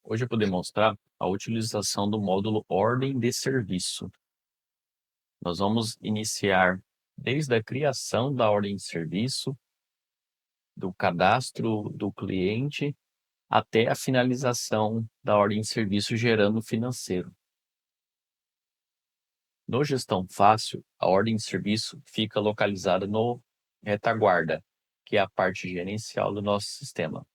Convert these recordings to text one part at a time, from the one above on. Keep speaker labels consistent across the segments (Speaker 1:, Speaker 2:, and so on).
Speaker 1: Hoje eu vou demonstrar a utilização do módulo Ordem de Serviço. Nós vamos iniciar desde a criação da ordem de serviço, do cadastro do cliente, até a finalização da ordem de serviço gerando financeiro. No Gestão Fácil, a ordem de serviço fica localizada no retaguarda, que é a parte gerencial do nosso sistema.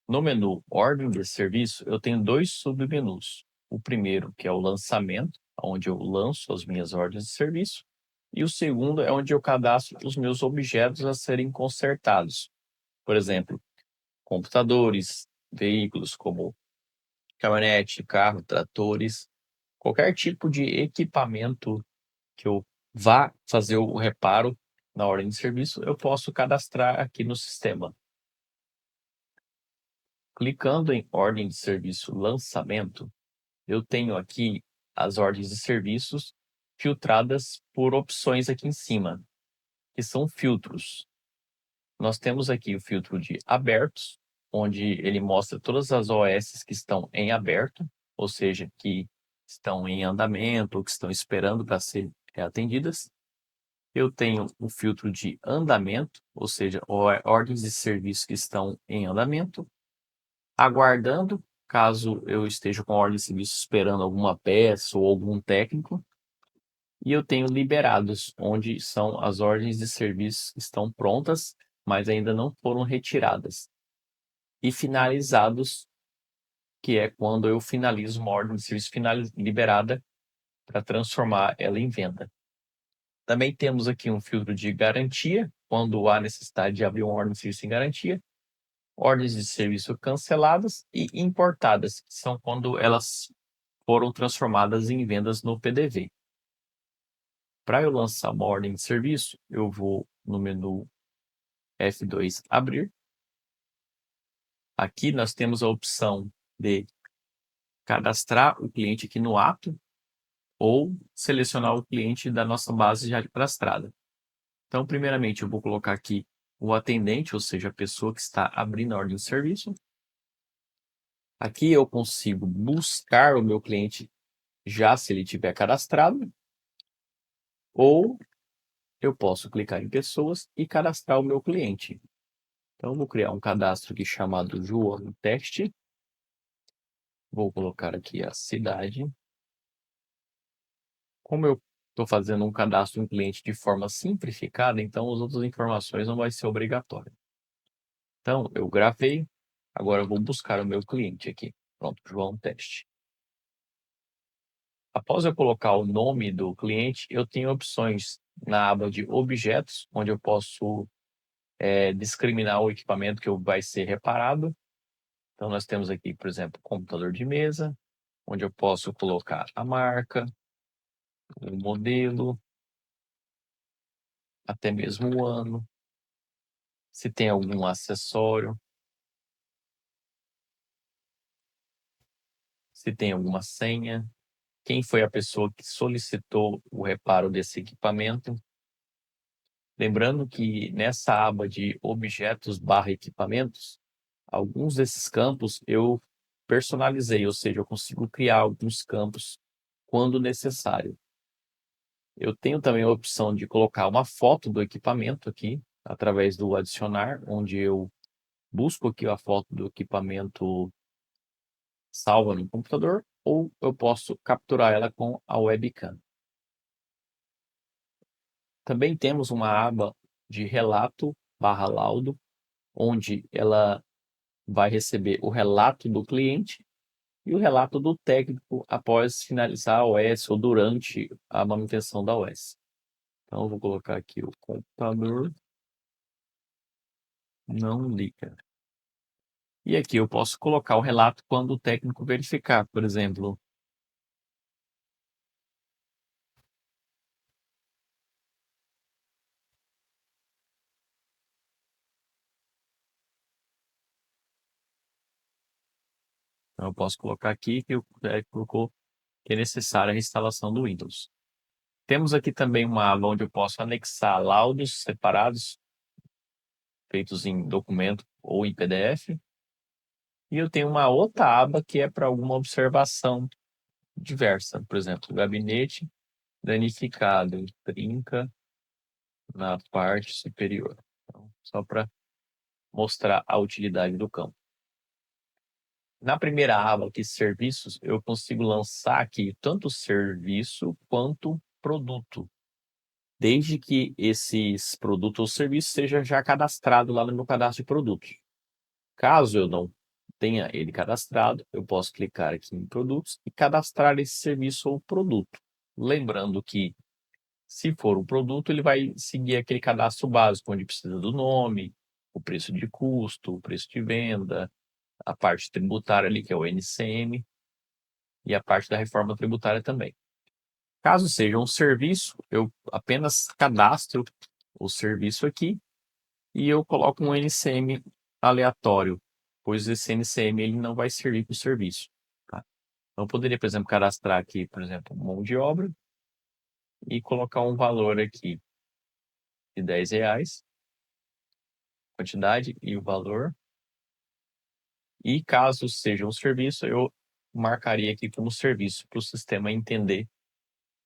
Speaker 1: No menu Ordem de Serviço, eu tenho dois submenus. O primeiro, que é o lançamento, onde eu lanço as minhas ordens de serviço, e o segundo é onde eu cadastro os meus objetos a serem consertados. Por exemplo, computadores, veículos como caminhonete, carro, tratores, qualquer tipo de equipamento que eu vá fazer o reparo na ordem de serviço, eu posso cadastrar aqui no sistema. Clicando em Ordem de Serviço Lançamento, eu tenho aqui as ordens de serviços filtradas por opções aqui em cima, que são filtros. Nós temos aqui o filtro de abertos, onde ele mostra todas as OS que estão em aberto, ou seja, que estão em andamento ou que estão esperando para ser atendidas. Eu tenho o filtro de andamento, ou seja, ordens de serviço que estão em andamento, aguardando, caso eu esteja com a ordem de serviço esperando alguma peça ou algum técnico. E eu tenho liberados, onde são as ordens de serviço que estão prontas, mas ainda não foram retiradas. E finalizados, que é quando eu finalizo uma ordem de serviço liberada para transformar ela em venda. Também temos aqui um filtro de garantia, quando há necessidade de abrir uma ordem de serviço em garantia, ordens de serviço canceladas e importadas, que são quando elas foram transformadas em vendas no PDV. Para eu lançar uma ordem de serviço, eu vou no menu F2 abrir. Aqui nós temos a opção de cadastrar o cliente aqui no ato ou selecionar o cliente da nossa base já cadastrada. Então, primeiramente, eu vou colocar aqui o atendente, ou seja, a pessoa que está abrindo a ordem de serviço. Aqui eu consigo buscar o meu cliente já se ele tiver cadastrado, ou eu posso clicar em pessoas e cadastrar o meu cliente. Então, eu vou criar um cadastro aqui chamado João Teste. Vou colocar aqui a cidade. Como eu estou fazendo um cadastro em cliente de forma simplificada, então as outras informações não vai ser obrigatório. Então, eu gravei, agora eu vou buscar o meu cliente aqui. Pronto, João Teste. Após eu colocar o nome do cliente, eu tenho opções na aba de objetos, onde eu posso discriminar o equipamento que vai ser reparado. Então, nós temos aqui, por exemplo, computador de mesa, onde eu posso colocar a marca, o modelo, até mesmo o ano, se tem algum acessório, se tem alguma senha, quem foi a pessoa que solicitou o reparo desse equipamento. Lembrando que nessa aba de objetos/equipamentos, alguns desses campos eu personalizei, ou seja, eu consigo criar alguns campos quando necessário. Eu tenho também a opção de colocar uma foto do equipamento aqui, através do adicionar, onde eu busco aqui a foto do equipamento salva no computador, ou eu posso capturar ela com a webcam. Também temos uma aba de relato/laudo, onde ela vai receber o relato do cliente e o relato do técnico após finalizar a OS ou durante a manutenção da OS. Então, eu vou colocar aqui o computador não liga. E aqui eu posso colocar o relato quando o técnico verificar, por exemplo. Então, eu posso colocar aqui que o técnico colocou que é necessária a instalação do Windows. Temos aqui também uma aba onde eu posso anexar laudos separados, feitos em documento ou em PDF. E eu tenho uma outra aba que é para alguma observação diversa. Por exemplo, gabinete danificado, trinca na parte superior. Então, só para mostrar a utilidade do campo. Na primeira aba aqui, serviços, eu consigo lançar aqui tanto serviço quanto produto, desde que esses produtos ou serviços seja já cadastrado lá no meu cadastro de produtos. Caso eu não tenha ele cadastrado, eu posso clicar aqui em produtos e cadastrar esse serviço ou produto. Lembrando que, se for um produto, ele vai seguir aquele cadastro básico, onde precisa do nome, o preço de custo, o preço de venda, a parte tributária ali, que é o NCM, e a parte da reforma tributária também. Caso seja um serviço, eu apenas cadastro o serviço aqui e eu coloco um NCM aleatório, pois esse NCM ele não vai servir para o serviço. Tá? Então, eu poderia, por exemplo, cadastrar aqui, por exemplo, mão de obra e colocar um valor aqui de R$10, quantidade e o valor. E caso seja um serviço, eu marcaria aqui como serviço para o sistema entender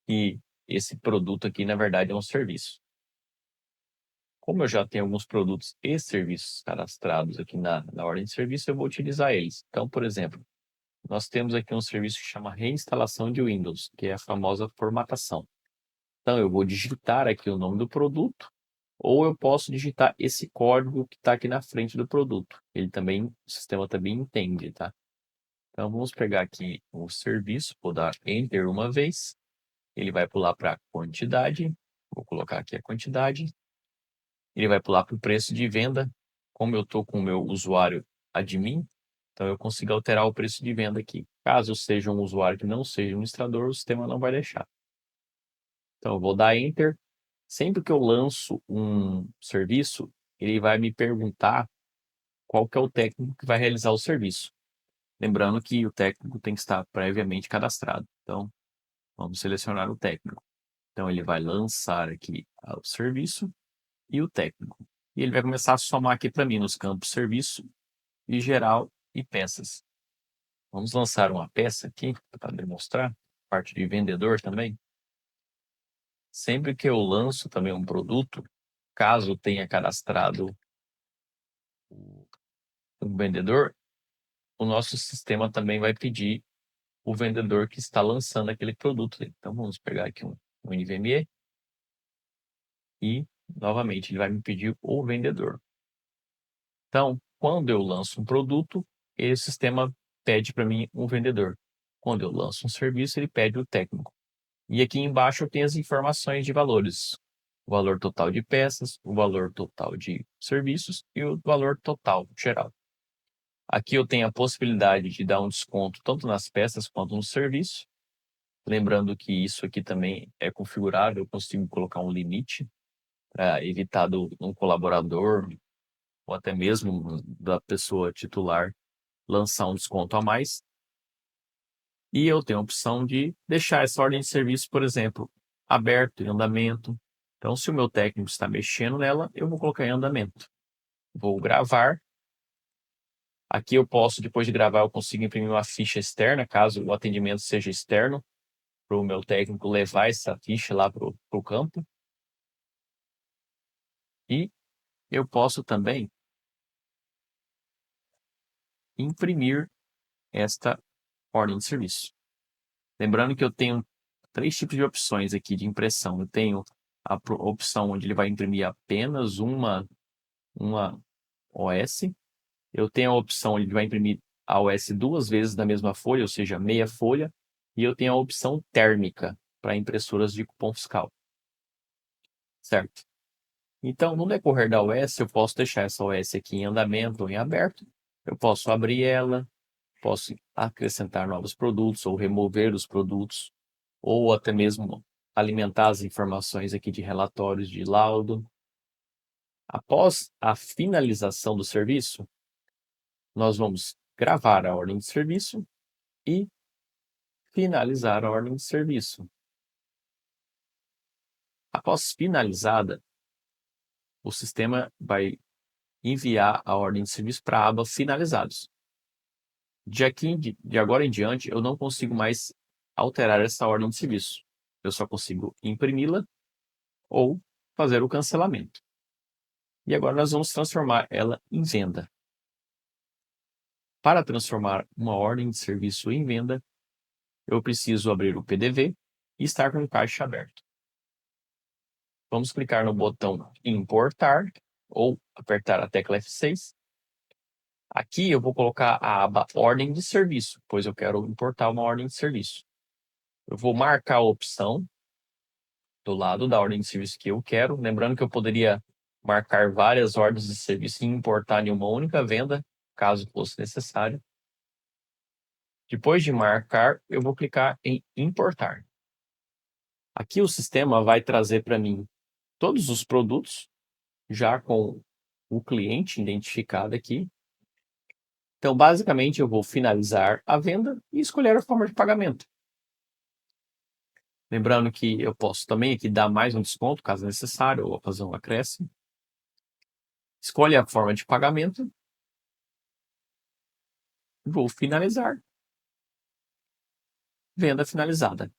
Speaker 1: que esse produto aqui, na verdade, é um serviço. Como eu já tenho alguns produtos e serviços cadastrados aqui na ordem de serviço, eu vou utilizar eles. Então, por exemplo, nós temos aqui um serviço que chama reinstalação de Windows, que é a famosa formatação. Então, eu vou digitar aqui o nome do produto, ou eu posso digitar esse código que está aqui na frente do produto. O sistema também entende, tá? Então, vamos pegar aqui o serviço, vou dar Enter uma vez, ele vai pular para a quantidade, vou colocar aqui a quantidade, ele vai pular para o preço de venda. Como eu estou com o meu usuário admin, então eu consigo alterar o preço de venda aqui. Caso eu seja um usuário que não seja administrador, o sistema não vai deixar. Então eu vou dar Enter. Sempre que eu lanço um serviço, ele vai me perguntar qual que é o técnico que vai realizar o serviço. Lembrando que o técnico tem que estar previamente cadastrado. Então, vamos selecionar o técnico. Então, ele vai lançar aqui o serviço e o técnico. E ele vai começar a somar aqui para mim nos campos serviço e geral e peças. Vamos lançar uma peça aqui para demonstrar, parte de vendedor também. Sempre que eu lanço também um produto, caso tenha cadastrado um vendedor, o nosso sistema também vai pedir o vendedor que está lançando aquele produto. Então, vamos pegar aqui um NVMe e, novamente, ele vai me pedir o vendedor. Então, quando eu lanço um produto, o sistema pede para mim um vendedor. Quando eu lanço um serviço, ele pede o técnico. E aqui embaixo eu tenho as informações de valores. O valor total de peças, o valor total de serviços e o valor total geral. Aqui eu tenho a possibilidade de dar um desconto tanto nas peças quanto no serviço. Lembrando que isso aqui também é configurável, eu consigo colocar um limite para evitar do um colaborador ou até mesmo da pessoa titular lançar um desconto a mais. E eu tenho a opção de deixar essa ordem de serviço, por exemplo, aberto, em andamento. Então, se o meu técnico está mexendo nela, eu vou colocar em andamento. Vou gravar. Aqui eu posso, depois de gravar, eu consigo imprimir uma ficha externa, caso o atendimento seja externo, para o meu técnico levar essa ficha lá para o campo. E eu posso também imprimir esta ordem de serviço. Lembrando que eu tenho 3 tipos de opções aqui de impressão. Eu tenho a opção onde ele vai imprimir apenas uma OS. Eu tenho a opção onde ele vai imprimir a OS 2 vezes na mesma folha, ou seja, meia folha. E eu tenho a opção térmica para impressoras de cupom fiscal. Certo? Então, no decorrer da OS, eu posso deixar essa OS aqui em andamento ou em aberto. Eu posso abrir ela, posso acrescentar novos produtos ou remover os produtos, ou até mesmo alimentar as informações aqui de relatórios de laudo. Após a finalização do serviço, nós vamos gravar a ordem de serviço e finalizar a ordem de serviço. Após finalizada, o sistema vai enviar a ordem de serviço para a aba finalizados. De agora em diante, eu não consigo mais alterar essa ordem de serviço. Eu só consigo imprimi-la ou fazer o cancelamento. E agora nós vamos transformar ela em venda. Para transformar uma ordem de serviço em venda, eu preciso abrir o PDV e estar com o caixa aberto. Vamos clicar no botão Importar ou apertar a tecla F6. Aqui eu vou colocar a aba Ordem de Serviço, pois eu quero importar uma ordem de serviço. Eu vou marcar a opção do lado da ordem de serviço que eu quero, lembrando que eu poderia marcar várias ordens de serviço e importar em uma única venda, caso fosse necessário. Depois de marcar, eu vou clicar em Importar. Aqui o sistema vai trazer para mim todos os produtos, já com o cliente identificado aqui. Então, basicamente, eu vou finalizar a venda e escolher a forma de pagamento. Lembrando que eu posso também aqui dar mais um desconto, caso necessário, ou fazer um acréscimo. Escolhe a forma de pagamento. Vou finalizar. Venda finalizada.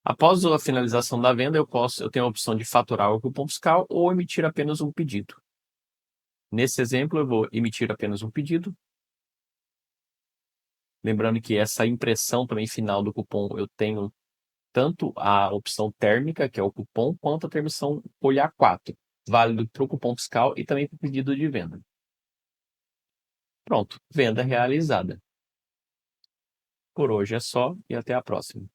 Speaker 1: Após a finalização da venda, eu tenho a opção de faturar o cupom fiscal ou emitir apenas um pedido. Nesse exemplo, eu vou emitir apenas um pedido. Lembrando que essa impressão também final do cupom, eu tenho tanto a opção térmica, que é o cupom, quanto a permissão folha A4, válido para o cupom fiscal e também para o pedido de venda. Pronto, venda realizada. Por hoje é só e até a próxima.